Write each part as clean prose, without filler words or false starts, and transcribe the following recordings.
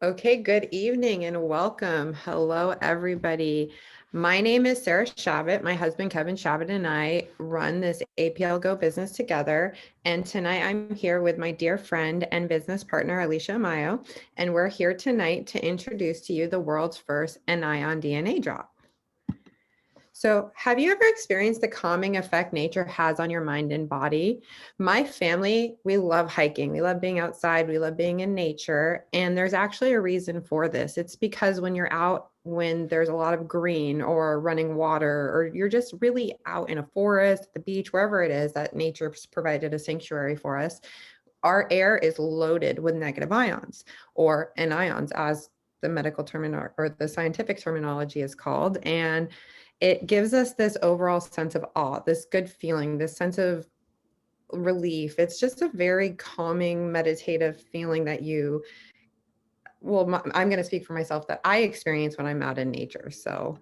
Okay, good evening and welcome. Hello, everybody. My name is Sarah Chabot. My husband, Kevin Chabot, and I run this APL Go business together. And tonight I'm here with my dear friend and business partner, Aleisha Iamaio. And we're here tonight to introduce to you the world's first anion DNA drop. So, have you ever experienced the calming effect nature has on your mind and body? My family, we love hiking. We love being outside. We love being in nature. And there's actually a reason for this. It's because when you're out, when there's a lot of green or running water, or you're just really out in a forest, the beach, wherever it is that nature's provided a sanctuary for us, our air is loaded with negative ions or anions, as the medical term or the scientific terminology is called. And it gives us this overall sense of awe, this good feeling, this sense of relief. It's just a very calming, meditative feeling that I'm going to speak for myself, that I experience when I'm out in nature. So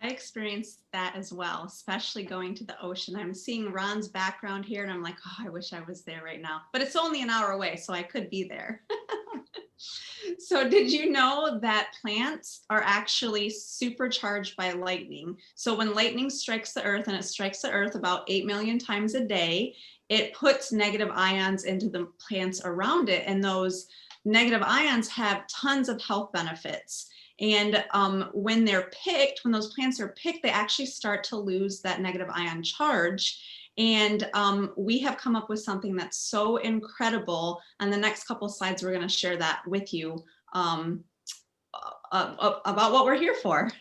I experienced that as well, especially going to the ocean. I'm seeing Ron's background here and I'm like, oh, I wish I was there right now. But it's only an hour away, so I could be there. So did you know that plants are actually supercharged by lightning? So when lightning strikes the earth, and it strikes the earth about 8 million times a day, it puts negative ions into the plants around it. And those negative ions have tons of health benefits. And when they're picked, when those plants are picked, they actually start to lose that negative ion charge. And we have come up with something that's so incredible. On the next couple of slides, we're going to share that with you about what we're here for.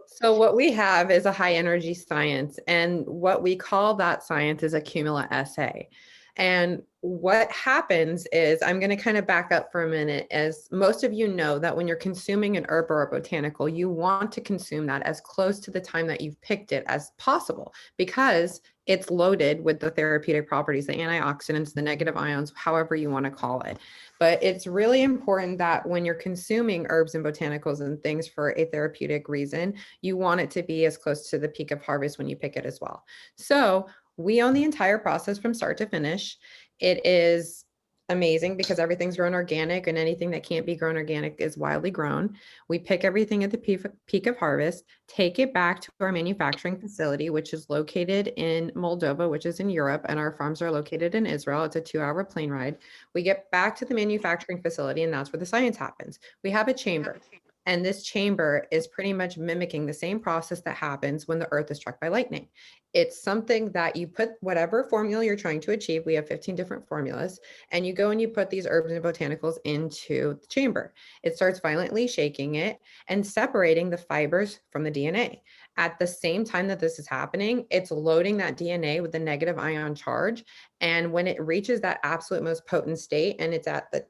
So what we have is a high energy science, and what we call that science is a cumula assay. And what happens is, I'm going to kind of back up for a minute. As most of you know, that when you're consuming an herb or a botanical, you want to consume that as close to the time that you've picked it as possible, because it's loaded with the therapeutic properties, the antioxidants, the negative ions, however you want to call it. But it's really important that when you're consuming herbs and botanicals and things for a therapeutic reason, you want it to be as close to the peak of harvest when you pick it as well. So we own the entire process from start to finish. It is amazing because everything's grown organic, and anything that can't be grown organic is wildly grown. We pick everything at the peak of harvest, take it back to our manufacturing facility, which is located in Moldova, which is in Europe, and our farms are located in Israel. It's a 2-hour plane ride. We get back to the manufacturing facility, and that's where the science happens. We have a chamber. And this chamber is pretty much mimicking the same process that happens when the earth is struck by lightning. It's something that you put whatever formula you're trying to achieve. We have 15 different formulas, and you go and you put these herbs and botanicals into the chamber. It starts violently shaking it and separating the fibers from the DNA. At the same time that this is happening, it's loading that DNA with the negative ion charge. And when it reaches that absolute most potent state, and it's at the,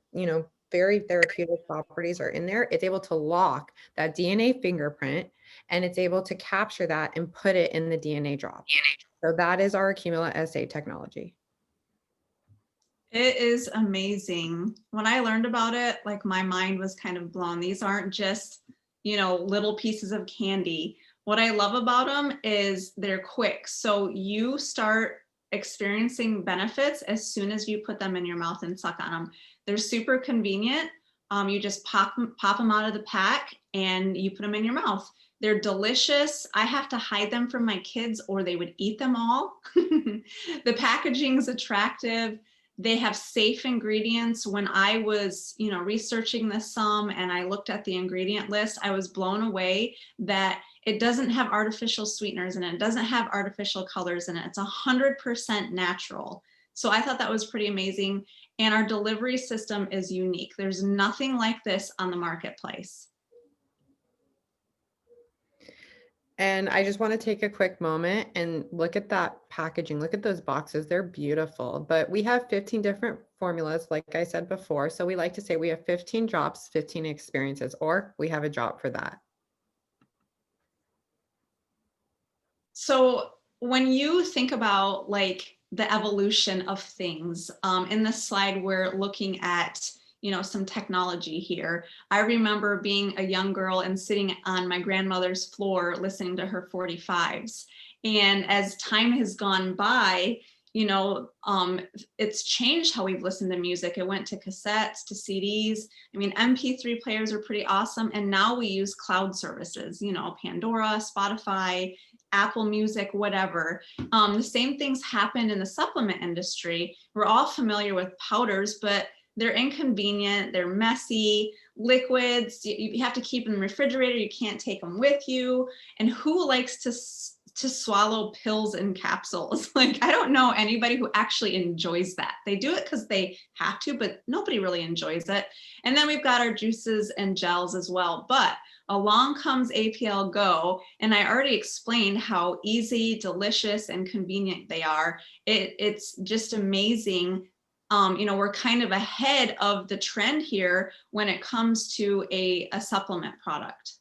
very therapeutic properties are in there, it's able to lock that DNA fingerprint, and it's able to capture that and put it in the DNA drop. So that is our Accumula SA technology. It is amazing. When I learned about it, like, my mind was kind of blown. These aren't just, little pieces of candy. What I love about them is they're quick. So you start experiencing benefits as soon as you put them in your mouth and suck on them. They're super convenient. You just pop them out of the pack and you put them in your mouth. They're delicious. I have to hide them from my kids or they would eat them all. The packaging is attractive. They have safe ingredients. When I was, researching this some and I looked at the ingredient list, I was blown away that it doesn't have artificial sweeteners in it. It doesn't have artificial colors in it. It's 100% natural. So I thought that was pretty amazing. And our delivery system is unique. There's nothing like this on the marketplace. And I just want to take a quick moment and look at that packaging. Look at those boxes. They're beautiful. But we have 15 different formulas, like I said before. So we like to say we have 15 drops, 15 experiences, or we have a drop for that. So when you think about the evolution of things, in this slide, we're looking at some technology here. I remember being a young girl and sitting on my grandmother's floor listening to her 45s. And as time has gone by, you know, it's changed how we've listened to music. It went to cassettes, to CDs. I mean, MP3 players are pretty awesome. And now we use cloud services, you know, Pandora, Spotify, Apple Music, whatever. The same things happen in the supplement industry. We're all familiar with powders, but they're inconvenient, they're messy, liquids, you have to keep them in the refrigerator, you can't take them with you. And who likes to swallow pills and capsules? Like, I don't know anybody who actually enjoys that. They do it because they have to, but nobody really enjoys it. And then we've got our juices and gels as well. But along comes APL Go, and I already explained how easy, delicious, and convenient they are. It's just amazing. You know, we're kind of ahead of the trend here when it comes to a supplement product.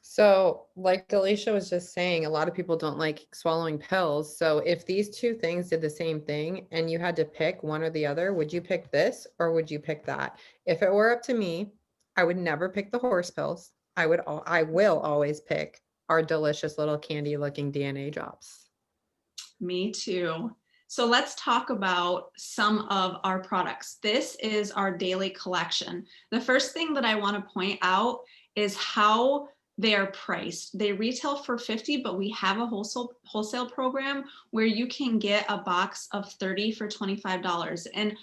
So, like Aleisha was just saying, a lot of people don't like swallowing pills. So, if these two things did the same thing and you had to pick one or the other, would you pick this or would you pick that? If it were up to me, I would never pick the horse pills. I will always pick our delicious little candy looking DNA drops. Me too. So let's talk about some of our products. This is our daily collection. The first thing that I want to point out is how they are priced. They retail for $50, but we have a wholesale program where you can get a box of 30 for $25. And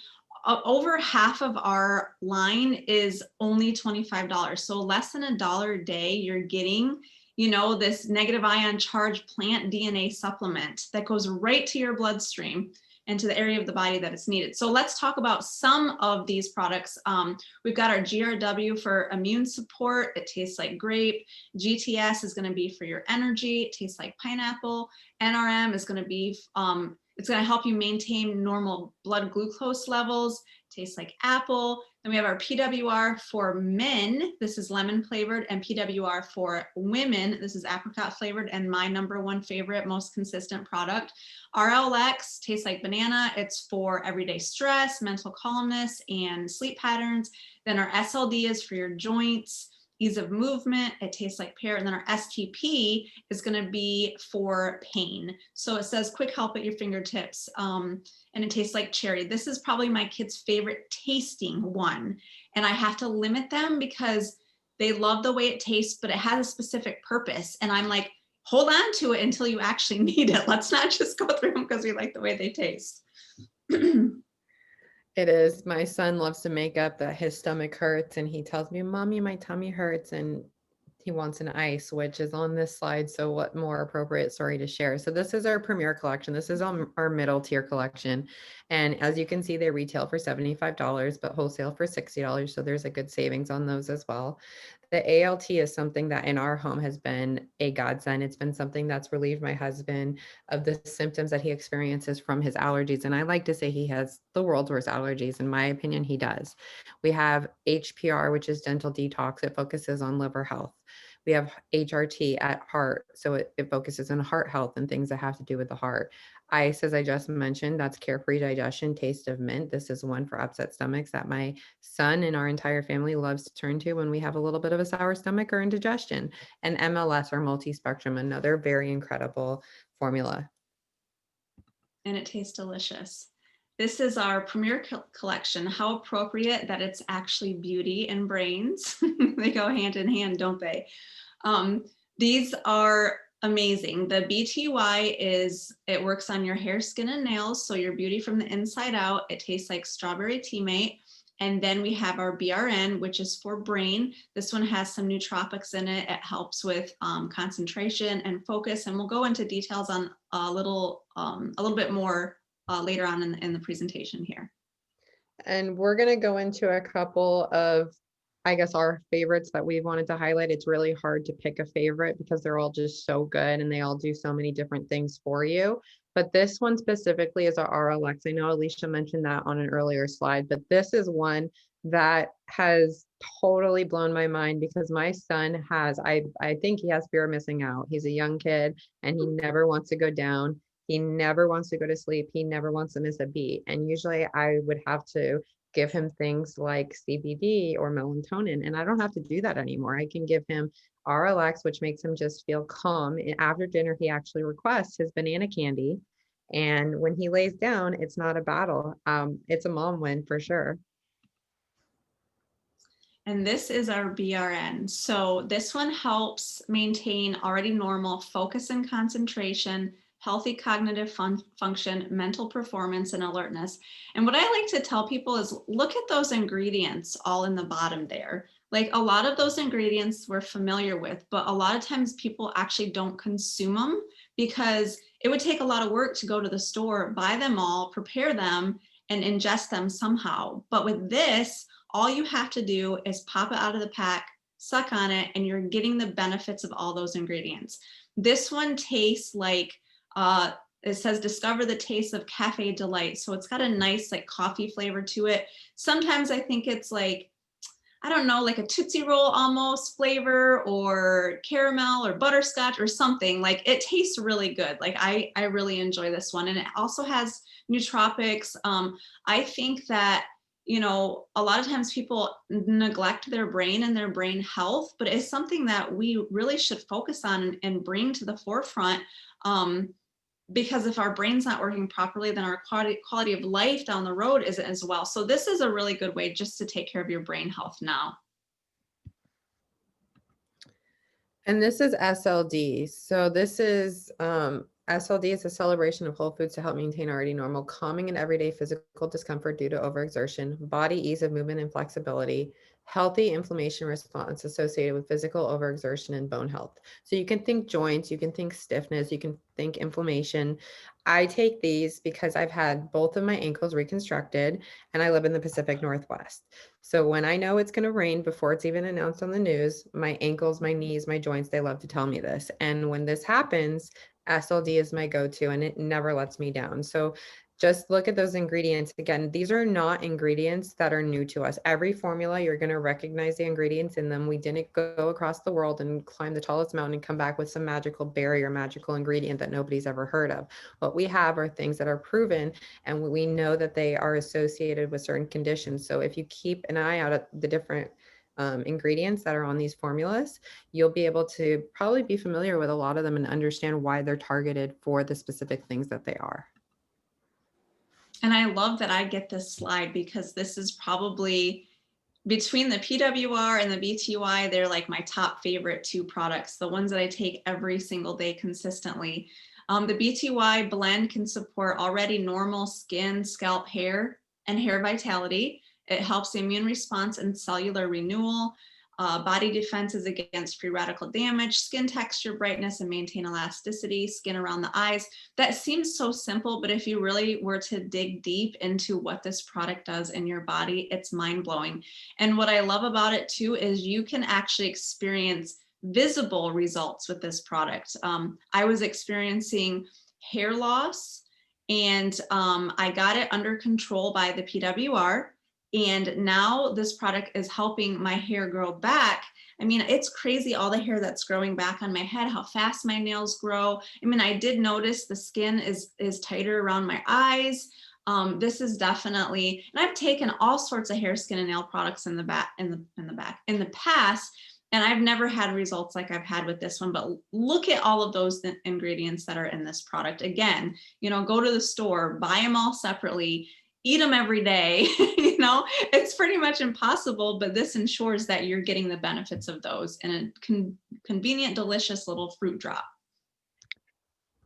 over half of our line is only $25. So less than $1 a day, you're getting, you know, this negative ion charged plant DNA supplement that goes right to your bloodstream and to the area of the body that is needed. So let's talk about some of these products. We've got our GRW for immune support. It tastes like grape. GTS is going to be for your energy. It tastes like pineapple. NRM is going to be, it's going to help you maintain normal blood glucose levels. It tastes like apple. Then we have our PWR for men. This is lemon flavored, and PWR for women. This is apricot flavored, and my #1 favorite, most consistent product. RLX tastes like banana. It's for everyday stress, mental calmness, and sleep patterns. Then our SLD is for your joints, ease of movement. It tastes like pear. And then our STP is going to be for pain. So it says quick help at your fingertips. And it tastes like cherry. This is probably my kids' favorite tasting one. And I have to limit them because they love the way it tastes, but it has a specific purpose. And I'm like, hold on to it until you actually need it. Let's not just go through them because we like the way they taste. It is. My son loves to make up that his stomach hurts and he tells me, Mommy, my tummy hurts, and he wants an ice, which is on this slide. So what more appropriate story to share? So this is our premier collection. This is our middle tier collection. And as you can see, they retail for $75, but wholesale for $60. So there's a good savings on those as well. The ALT is something that in our home has been a godsend. It's been something that's relieved my husband of the symptoms that he experiences from his allergies. And I like to say he has the world's worst allergies. In my opinion, he does. We have HPR, which is dental detox. It focuses on liver health. We have HRT at heart. So it focuses on heart health and things that have to do with the heart. Ice, as I just mentioned, that's carefree digestion, taste of mint. This is one for upset stomachs that my son and our entire family loves to turn to when we have a little bit of a sour stomach or indigestion. And MLS, or multi-spectrum, another very incredible formula. And it tastes delicious. This is our premier collection. How appropriate that it's actually beauty and brains. They go hand in hand, don't they? These are amazing. The BTY it works on your hair, skin, and nails. So your beauty from the inside out. It tastes like strawberry teammate. And then we have our BRN, which is for brain. This one has some nootropics in it. It helps with concentration and focus. And we'll go into details on a little bit more later on in the presentation here. And we're going to go into a couple of, I guess, our favorites that we wanted to highlight. It's really hard to pick a favorite because they're all just so good and they all do so many different things for you. But this one specifically is our RLX. I know Aleisha mentioned that on an earlier slide, but this is one that has totally blown my mind because my son has, I think he has fear of missing out. He's a young kid and he never wants to go down. He never wants to go to sleep. He never wants to miss a beat. And usually I would have to give him things like CBD or melatonin. And I don't have to do that anymore. I can give him RLX, which makes him just feel calm. And after dinner, he actually requests his banana candy. And when he lays down, it's not a battle. It's a mom win for sure. And this is our BRN. So this one helps maintain already normal focus and concentration, healthy cognitive function, mental performance, and alertness. And what I like to tell people is look at those ingredients all in the bottom there. Like a lot of those ingredients we're familiar with, but a lot of times people actually don't consume them because it would take a lot of work to go to the store, buy them all, prepare them, and ingest them somehow. But with this, all you have to do is pop it out of the pack, suck on it, and you're getting the benefits of all those ingredients. This one tastes like, it says discover the taste of cafe delight. So it's got a nice like coffee flavor to it. Sometimes I think it's like, I don't know, like a Tootsie Roll almost flavor or caramel or butterscotch or something. Like it tastes really good. Like I really enjoy this one. And it also has nootropics. I think that, you know, a lot of times people neglect their brain and their brain health, but it's something that we really should focus on and bring to the forefront. Because if our brain's not working properly, then our quality of life down the road isn't as well. So this is a really good way just to take care of your brain health now. And this is SLD. So this is SLD is a celebration of whole foods to help maintain already normal, calming and everyday physical discomfort due to overexertion, body ease of movement and flexibility, healthy inflammation response associated with physical overexertion and bone health. So you can think joints, you can think stiffness, you can think inflammation. I take these because I've had both of my ankles reconstructed and I live in the Pacific Northwest. So when I know it's going to rain before it's even announced on the news, my ankles, my knees, my joints, they love to tell me this. And when this happens, SLD is my go-to and it never lets me down. So just look at those ingredients. Again, these are not ingredients that are new to us. Every formula, you're going to recognize the ingredients in them. We didn't go across the world and climb the tallest mountain and come back with some magical berry or magical ingredient that nobody's ever heard of. What we have are things that are proven and we know that they are associated with certain conditions. So if you keep an eye out at the different ingredients that are on these formulas, you'll be able to probably be familiar with a lot of them and understand why they're targeted for the specific things that they are. And I love that I get this slide because this is probably between the PWR and the BTY, they're like my top favorite two products, the ones that I take every single day consistently. The BTY blend can support already normal skin, scalp, hair, and hair vitality. It helps the immune response and cellular renewal, body defenses against free radical damage, skin texture, brightness, and maintain elasticity, skin around the eyes. That seems so simple, but if you really were to dig deep into what this product does in your body, it's mind-blowing. And what I love about it too is you can actually experience visible results with this product. I was experiencing hair loss and I got it under control by the PWR. And now this product is helping my hair grow back. I mean, it's crazy all the hair that's growing back on my head, how fast my nails grow. I mean, I did notice the skin is tighter around my eyes. This is definitely, and I've taken all sorts of hair, skin, and nail products in the past, and I've never had results like I've had with this one. But look at all of those ingredients that are in this product. Again, you know, go to the store, buy them all separately, eat them every day. You know, it's pretty much impossible, but this ensures that you're getting the benefits of those in a convenient, delicious little fruit drop.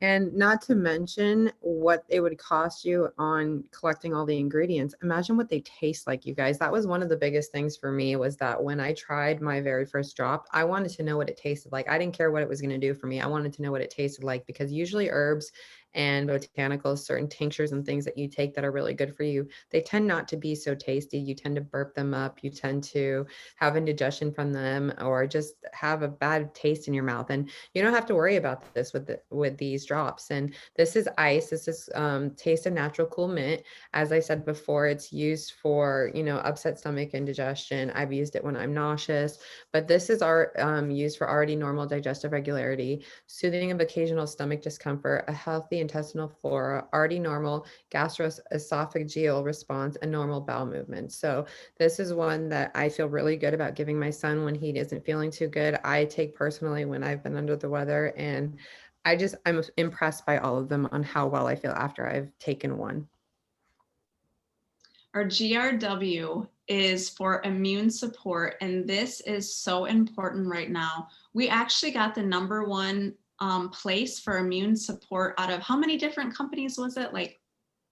And not to mention what it would cost you on collecting all the ingredients. Imagine what they taste like, you guys. That was one of the biggest things for me, was that when I tried my very first drop, I wanted to know what it tasted like. I didn't care what it was going to do for me. I wanted to know what it tasted like, because usually herbs and botanicals, certain tinctures and things that you take that are really good for you, they tend not to be so tasty. You tend to burp them up. You tend to have indigestion from them, or just have a bad taste in your mouth. And you don't have to worry about this with these drops. And this is ice. This is taste of natural cool mint. As I said before, it's used for, you know, upset stomach, indigestion. I've used it when I'm nauseous, but this is used for already normal digestive regularity, soothing of occasional stomach discomfort, a healthy and intestinal flora, already normal gastroesophageal response, and normal bowel movements. So this is one that I feel really good about giving my son when he isn't feeling too good. I take personally when I've been under the weather, and I'm impressed by all of them on how well I feel after I've taken one. Our GRW is for immune support, and this is so important right now. We actually got the #1 place for immune support out of how many different companies was it? Like,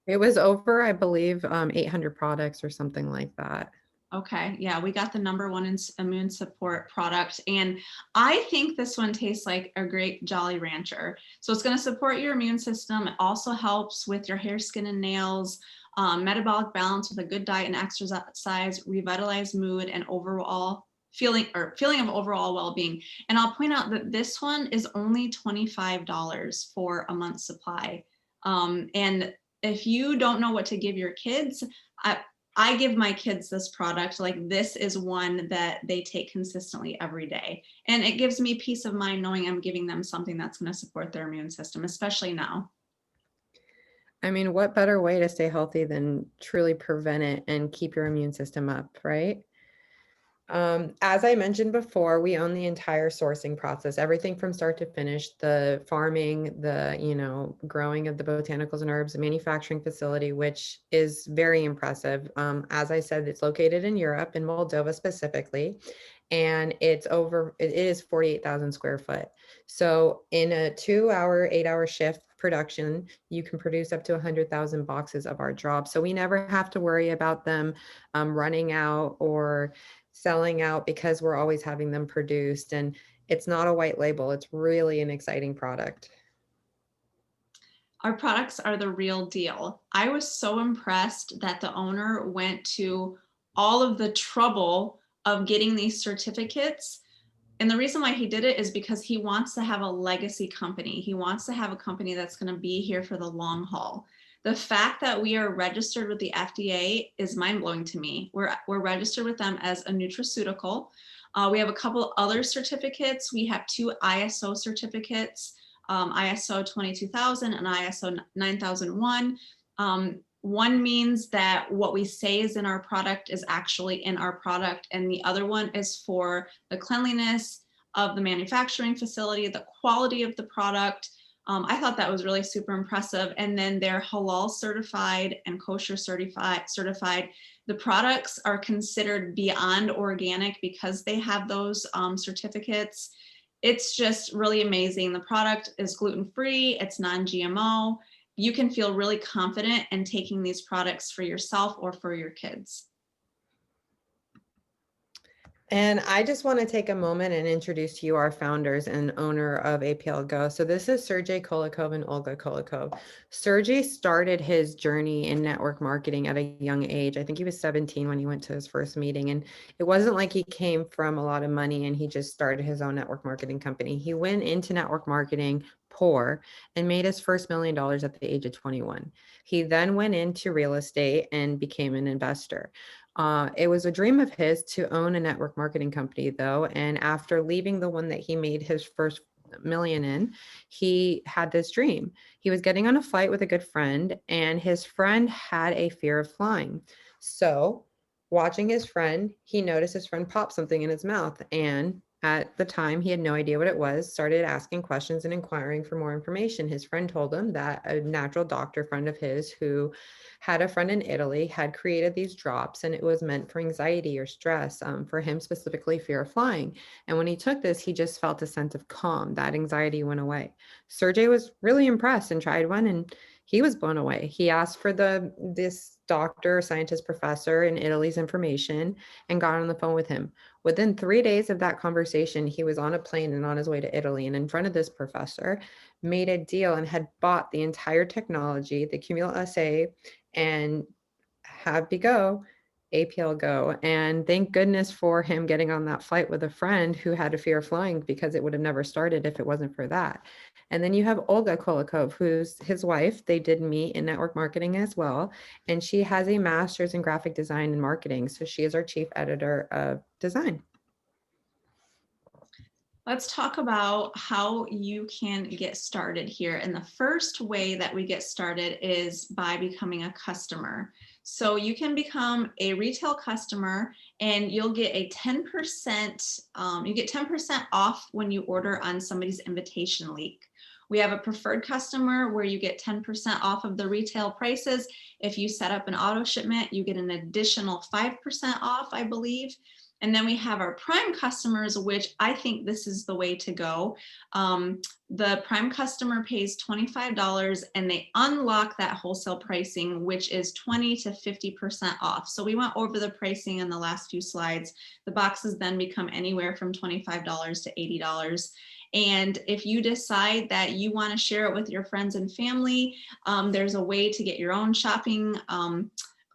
It was over, I believe, 800 products or something like that. okay, yeah, we got the #1 immune support product, and I think this one tastes like a great Jolly Rancher. So it's going to support your immune system. It also helps with your hair, skin, and nails, metabolic balance with a good diet and exercise, revitalize mood, and overall feeling of overall well-being. And I'll point out that this one is only $25 for a month's supply. And if you don't know what to give your kids, I give my kids this product. Like, this is one that they take consistently every day. And it gives me peace of mind knowing I'm giving them something that's going to support their immune system, especially now. I mean, what better way to stay healthy than truly prevent it and keep your immune system up, right? As I mentioned before, we own the entire sourcing process, everything from start to finish, the farming, the, growing of the botanicals and herbs, the manufacturing facility, which is very impressive. As I said, it's located in Europe, in Moldova specifically, and it is 48,000 square foot. So in a 2-hour, 8-hour shift production, you can produce up to 100,000 boxes of our drops. So we never have to worry about them running out or selling out because we're always having them produced, and it's not a white label. It's really an exciting product. Our products are the real deal. I was so impressed that the owner went to all of the trouble of getting these certificates. And the reason why he did it is because he wants to have a legacy company. He wants to have a company that's going to be here for the long haul. The fact that we are registered with the FDA is mind-blowing to me. We're registered with them as a nutraceutical. We have a couple other certificates. We have 2 ISO certificates, ISO 22000 and ISO 9001. One means that what we say is in our product is actually in our product, and the other one is for the cleanliness of the manufacturing facility, the quality of the product. I thought that was really super impressive. And then they're halal certified and kosher certified. The products are considered beyond organic because they have those certificates. It's just really amazing. The product is gluten-free, it's non-GMO. You can feel really confident in taking these products for yourself or for your kids. And I just want to take a moment and introduce to you our founders and owner of APL Go. So this is Sergey Kolikov and Olga Kolikov. Sergey started his journey in network marketing at a young age. I think he was 17 when he went to his first meeting. And it wasn't like he came from a lot of money and he just started his own network marketing company. He went into network marketing poor and made his first $1 million at the age of 21. He then went into real estate and became an investor. It was a dream of his to own a network marketing company, though. And after leaving the one that he made his first million in, he had this dream. He was getting on a flight with a good friend, and his friend had a fear of flying. So, watching his friend, he noticed his friend pop something in his mouth. And at the time, he had no idea what it was, started asking questions and inquiring for more information. His friend told him that a natural doctor friend of his who had a friend in Italy had created these drops, and it was meant for anxiety or stress, for him specifically fear of flying. And when he took this, he just felt a sense of calm. That anxiety went away. Sergey was really impressed and tried one, and he was blown away. He asked for this doctor, scientist, professor in Italy's information and got on the phone with him. Within 3 days of that conversation, he was on a plane and on his way to Italy, and in front of this professor made a deal and had bought the entire technology, the Cumula SA, and have be go, APL Go. And thank goodness for him getting on that flight with a friend who had a fear of flying, because it would have never started if it wasn't for that. And then you have Olga Kolikov, who's his wife. They did meet in network marketing as well. And she has a master's in graphic design and marketing. So she is our chief editor of design. Let's talk about how you can get started here. And the first way that we get started is by becoming a customer. So you can become a retail customer and you'll get a 10%, you get 10% off when you order on somebody's invitation link. We have a preferred customer where you get 10% off of the retail prices. If you set up an auto shipment, you get an additional 5% off, I believe. And then we have our prime customers, which I think this is the way to go. The prime customer pays $25 and they unlock that wholesale pricing, which is 20 to 50% off. So we went over the pricing in the last few slides. The boxes then become anywhere from $25 to $80. And if you decide that you want to share it with your friends and family, there's a way to get your own shopping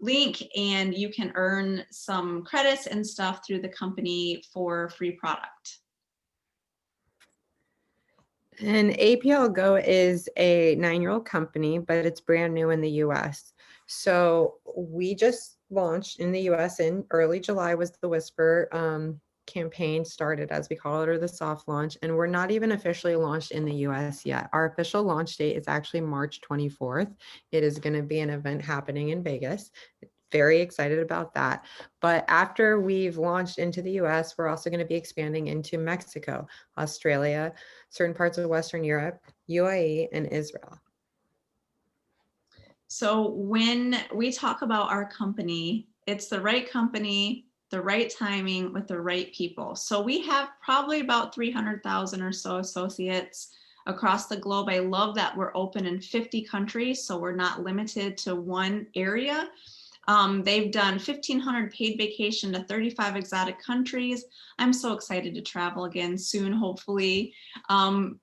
link, and you can earn some credits and stuff through the company for free product. And APL Go is a 9-year-old company, but it's brand new in the US. So we just launched in the US in early July was the Whisper campaign started, as we call it, or the soft launch. And we're not even officially launched in the US yet. Our official launch date is actually March 24th. It is going to be an event happening in Vegas. Very excited about that. But after we've launched into the US, we're also going to be expanding into Mexico, Australia, certain parts of Western Europe, UAE, and Israel. So when we talk about our company, it's the right company, the right timing with the right people. So we have probably about 300,000 or so associates across the globe. I love that we're open in 50 countries, so we're not limited to one area. They've done 1,500 paid vacation to 35 exotic countries. I'm so excited to travel again soon, hopefully.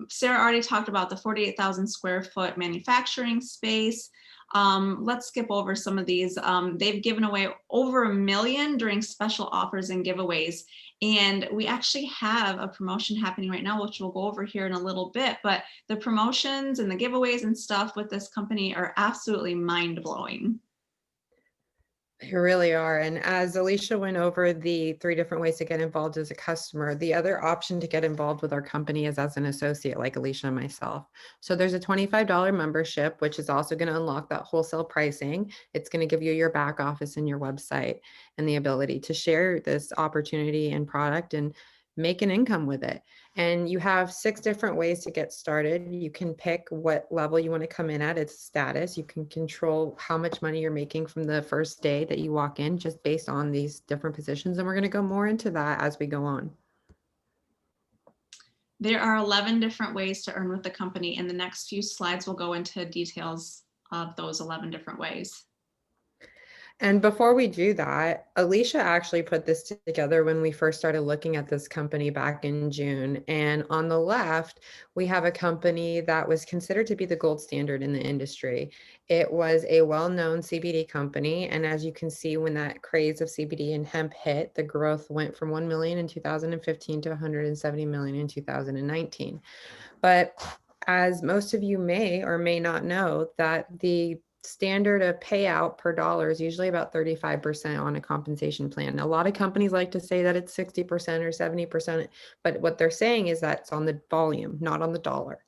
Sarah already talked about the 48,000 square foot manufacturing space. Let's skip over some of these. They've given away over $1 million during special offers and giveaways. And we actually have a promotion happening right now, which we'll go over here in a little bit, but the promotions and the giveaways and stuff with this company are absolutely mind-blowing. They really are. And as Aleisha went over the 3 different ways to get involved as a customer, the other option to get involved with our company is as an associate, like Aleisha and myself. So there's a $25 membership, which is also going to unlock that wholesale pricing. It's going to give you your back office and your website and the ability to share this opportunity and product and make an income with it. And you have 6 different ways to get started. You can pick what level you want to come in at. It's status. You can control how much money you're making from the first day that you walk in, just based on these different positions. And we're going to go more into that as we go on. There are 11 different ways to earn with the company. In the next few slides, we'll go into details of those 11 different ways. And before we do that, Aleisha actually put this together when we first started looking at this company back in June. And on the left, we have a company that was considered to be the gold standard in the industry. It was a well-known CBD company. And as you can see, when that craze of CBD and hemp hit, the growth went from 1 million in 2015 to 170 million in 2019. But as most of you may or may not know, that the standard of payout per dollar is usually about 35% on a compensation plan. A lot of companies like to say that it's 60% or 70%, but what they're saying is that it's on the volume, not on the dollar.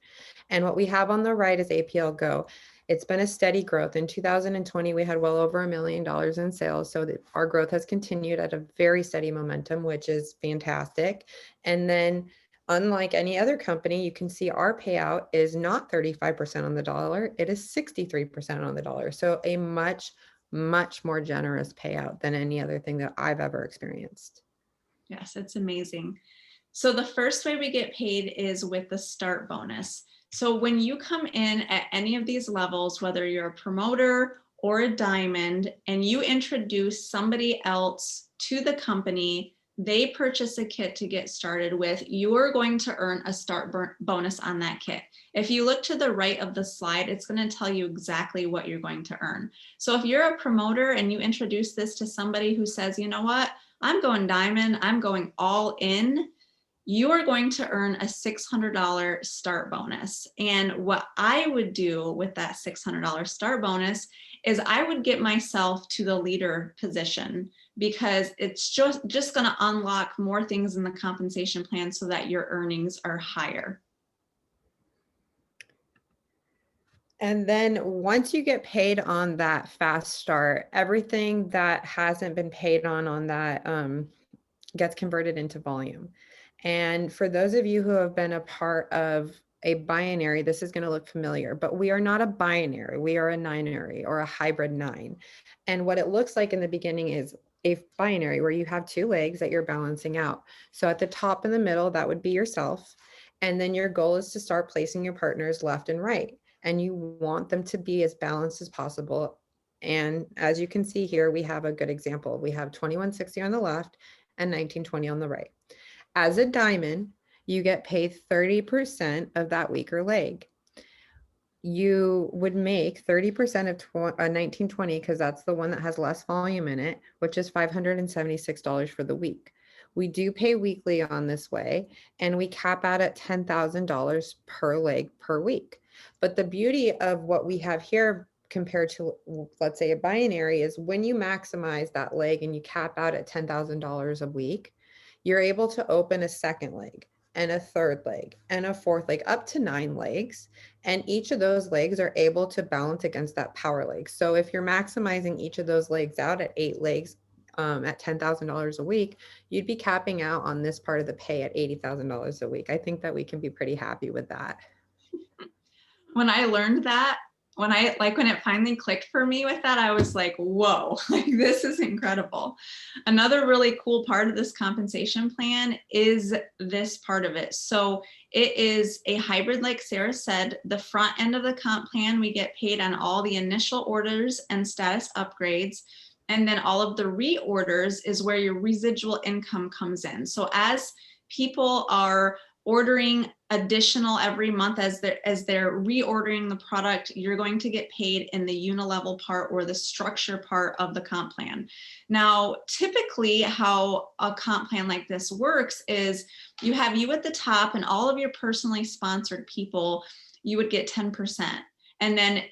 And what we have on the right is APL Go. It's been a steady growth. In 2020, we had well over $1 million in sales. So that our growth has continued at a very steady momentum, which is fantastic. And then unlike any other company, you can see our payout is not 35% on the dollar. It is 63% on the dollar. So a much, much more generous payout than any other thing that I've ever experienced. Yes, it's amazing. So the first way we get paid is with the start bonus. So when you come in at any of these levels, whether you're a promoter or a diamond, and you introduce somebody else to the company, they purchase a kit to get started with, you're going to earn a start bonus on that kit. If you look to the right of the slide, it's going to tell you exactly what you're going to earn. So if you're a promoter and you introduce this to somebody who says, you know what, I'm going diamond, I'm going all in, you are going to earn a $600 start bonus. And what I would do with that $600 start bonus is I would get myself to the leader position, because it's just going to unlock more things in the compensation plan so that your earnings are higher. And then once you get paid on that fast start, everything that hasn't been paid on that gets converted into volume. And for those of you who have been a part of a binary, this is going to look familiar, but we are not a binary. We are a ninary or a hybrid 9. And what it looks like in the beginning is a binary where you have 2 legs that you're balancing out. So at the top in the middle, that would be yourself. And then your goal is to start placing your partners left and right. And you want them to be as balanced as possible. And as you can see here, we have a good example. We have 2160 on the left and 1920 on the right. As a diamond, you get paid 30% of that weaker leg. You would make 30% of 1920 because that's the one that has less volume in it, which is $576 for the week. We do pay weekly on this way, and we cap out at $10,000 per leg per week. But the beauty of what we have here compared to, let's say, a binary is when you maximize that leg and you cap out at $10,000 a week, you're able to open a second leg and a third leg and a fourth leg, up to 9 legs. And each of those legs are able to balance against that power leg. So if you're maximizing each of those legs out at 8 legs at $10,000 a week, you'd be capping out on this part of the pay at $80,000 a week. I think that we can be pretty happy with that. When I learned that, when it finally clicked for me with that, I was like, whoa, like this is incredible. Another really cool part of this compensation plan is this part of it. So it is a hybrid, like Sarah said. The front end of the comp plan, we get paid on all the initial orders and status upgrades. And then all of the reorders is where your residual income comes in. So as people are ordering additional every month as they're reordering the product, you're going to get paid in the unilevel part or the structure part of the comp plan. Now, typically how a comp plan like this works is you have you at the top and all of your personally sponsored people, you would get 10%. And then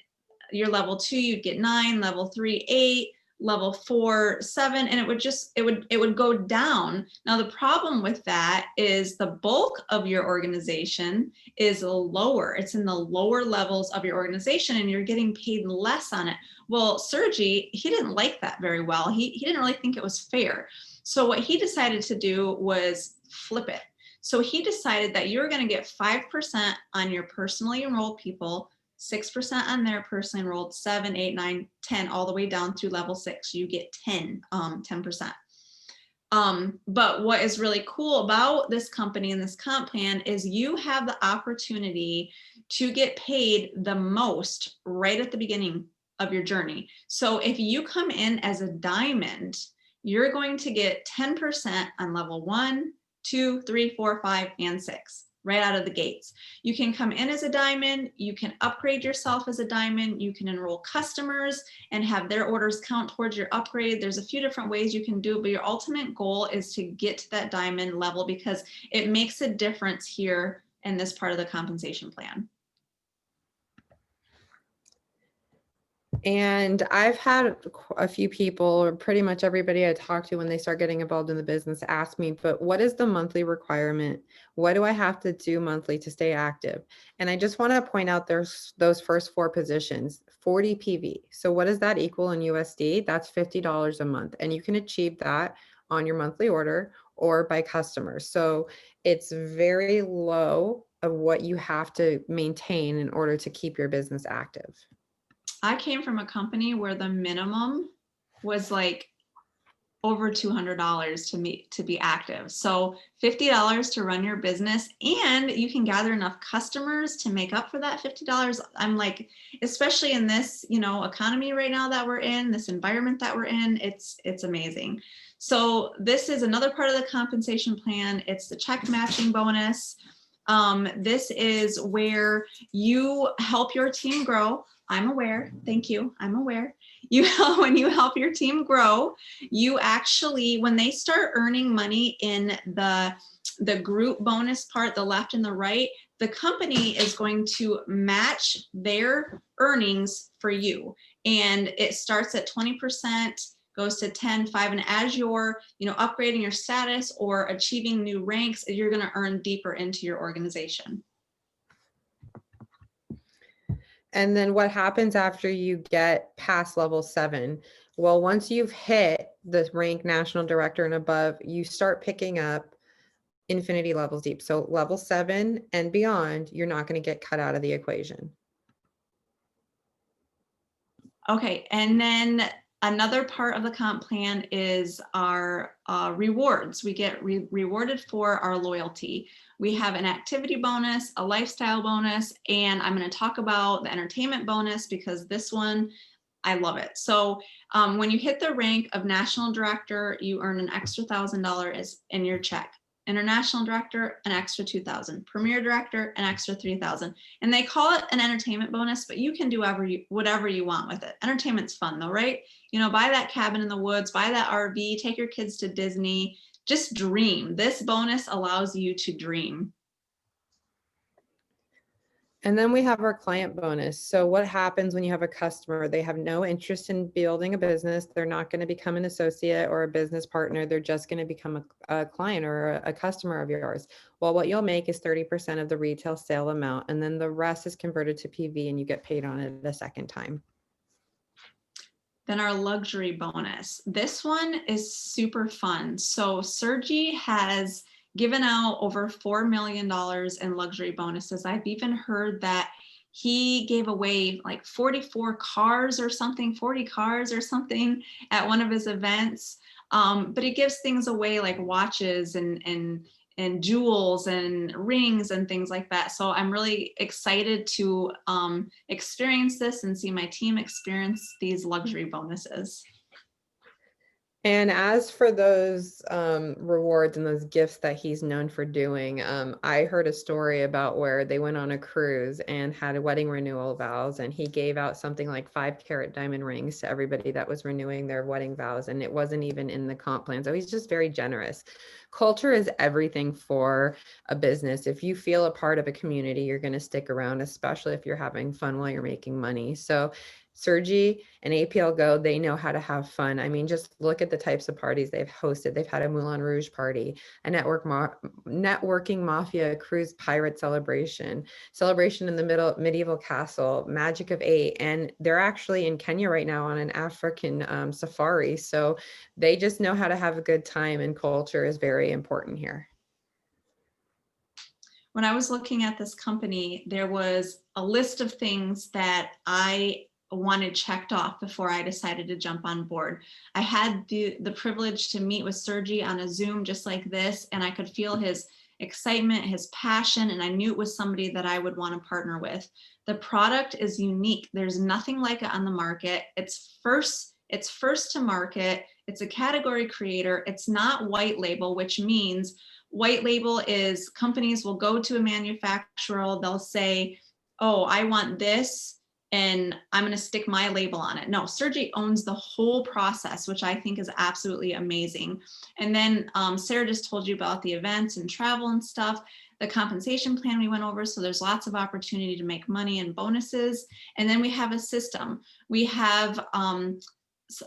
your level 2, you'd get 9, level 3, 8, level 4, 7, and it would go down. Now, the problem with that is the bulk of your organization is lower. It's in the lower levels of your organization and you're getting paid less on it. Well, Sergi, he didn't like that very well. He didn't really think it was fair. So what he decided to do was flip it. So he decided that you're going to get 5% on your personally enrolled people, 6% on their personally enrolled, 7, 8, 9, 10, all the way down through level 6. You get 10%. But what is really cool about this company and this comp plan is you have the opportunity to get paid the most right at the beginning of your journey. So if you come in as a diamond, you're going to get 10% on level 1, 2, 3, 4, 5, and 6. Right out of the gates. You can come in as a diamond, you can upgrade yourself as a diamond, you can enroll customers and have their orders count towards your upgrade. There's a few different ways you can do it, but your ultimate goal is to get to that diamond level because it makes a difference here in this part of the compensation plan. And I've had a few people, or pretty much everybody I talk to when they start getting involved in the business, ask me, but what is the monthly requirement? What do I have to do monthly to stay active? And I just want to point out there's those first 4 positions, 40 PV. So what does that equal in USD? That's $50 a month. And you can achieve that on your monthly order or by customers. So it's very low of what you have to maintain in order to keep your business active. I came from a company where the minimum was like over $200 to be active. So $50 to run your business, and you can gather enough customers to make up for that $50. I'm like, especially in this, economy right now that we're in, this environment that we're in, it's amazing. So this is another part of the compensation plan. It's the check matching bonus. This is where you help your team grow. I'm aware. Thank you. I'm aware. When you help your team grow, you actually, when they start earning money in the group bonus part, the left and the right, the company is going to match their earnings for you. And it starts at 20%, goes to 10, 5, and as you're, upgrading your status or achieving new ranks, you're going to earn deeper into your organization. And then what happens after you get past level 7? Well, once you've hit the rank national director and above, you start picking up infinity levels deep. So level 7 and beyond, you're not going to get cut out of the equation. Okay, and then another part of the comp plan is our rewards. We get rewarded for our loyalty. We have an activity bonus, a lifestyle bonus, and I'm going to talk about the entertainment bonus because this one, I love it. So when you hit the rank of national director, you earn an extra $1,000 in your check. International director, an extra $2,000. Premier director, an extra $3,000. And they call it an entertainment bonus, but you can do whatever you want with it. Entertainment's fun though, right? Buy that cabin in the woods, buy that RV, take your kids to Disney, just dream. This bonus allows you to dream. And then we have our client bonus. So what happens when you have a customer? They have no interest in building a business. They're not going to become an associate or a business partner. They're just going to become a client or a customer of yours. Well, what you'll make is 30% of the retail sale amount, and then the rest is converted to PV and you get paid on it a second time. Then our luxury bonus. This one is super fun. So Sergi has given out over $4 million in luxury bonuses. I've even heard that he gave away like 44 cars or something, 40 cars or something at one of his events. But he gives things away like watches and jewels and rings and things like that. So I'm really excited to experience this and see my team experience these luxury bonuses. And as for those rewards and those gifts that he's known for doing, I heard a story about where they went on a cruise and had a wedding renewal vows, and he gave out something like 5-carat diamond rings to everybody that was renewing their wedding vows, and it wasn't even in the comp plan. So he's just very generous. Culture is everything for a business. If you feel a part of a community, you're going to stick around, especially if you're having fun while you're making money. So Sergi and APL Go, they know how to have fun. I mean, just look at the types of parties they've hosted. They've had a Moulin Rouge party, a networking mafia cruise pirate celebration in the medieval castle, Magic of 8, and they're actually in Kenya right now on an African safari. So they just know how to have a good time, and culture is very important here. When I was looking at this company, there was a list of things that I wanted checked off before I decided to jump on board. I had the privilege to meet with Sergi on a Zoom just like this, and I could feel his excitement, his passion, and I knew it was somebody that I would want to partner with. The product is unique. There's nothing like it on the market. It's first to market. It's a category creator. It's not white label, which means white label is companies will go to a manufacturer, they'll say, oh, I want this, and I'm going to stick my label on it. No, Sergi owns the whole process, which I think is absolutely amazing. And then Sarah just told you about the events and travel and stuff, the compensation plan we went over. So there's lots of opportunity to make money and bonuses. And then we have a system. We have an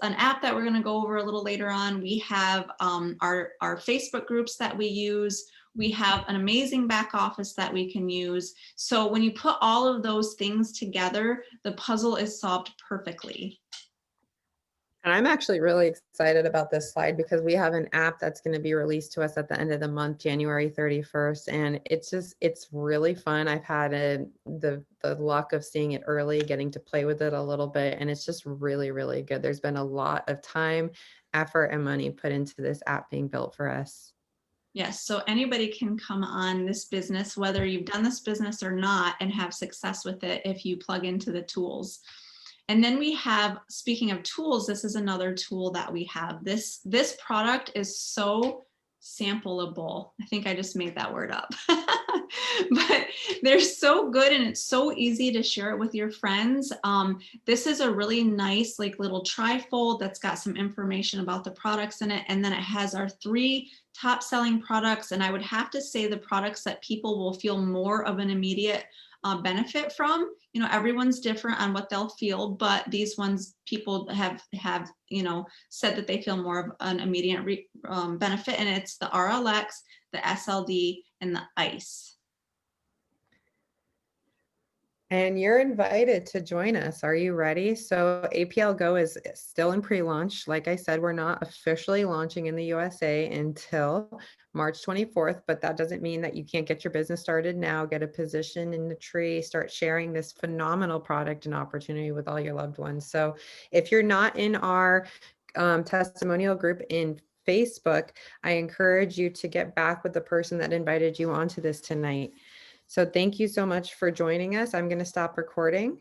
app that we're going to go over a little later on. We have our Facebook groups that we use. We have an amazing back office that we can use. So when you put all of those things together, the puzzle is solved perfectly. And I'm actually really excited about this slide because we have an app that's going to be released to us at the end of the month, January 31st. And it's really fun. I've had the luck of seeing it early, getting to play with it a little bit. And it's just really, really good. There's been a lot of time, effort, and money put into this app being built for us. Yes, so anybody can come on this business, whether you've done this business or not, and have success with it if you plug into the tools. And then we have, speaking of tools, this is another tool that we have. This product is so sampleable. I think I just made that word up. But they're so good and it's so easy to share it with your friends. This is a really nice like little trifold that's got some information about the products in it. And then it has our 3 top selling products. And I would have to say the products that people will feel more of an immediate benefit from. You know, everyone's different on what they'll feel, but these ones people have you know, said that they feel more of an immediate benefit, and it's the RLX, the SLD, and the ICE. And you're invited to join us. Are you ready? So APL Go is still in pre-launch. Like I said, we're not officially launching in the USA until March 24th, but that doesn't mean that you can't get your business started now, get a position in the tree, start sharing this phenomenal product and opportunity with all your loved ones. So if you're not in our testimonial group in Facebook, I encourage you to get back with the person that invited you onto this tonight. So thank you so much for joining us. I'm going to stop recording.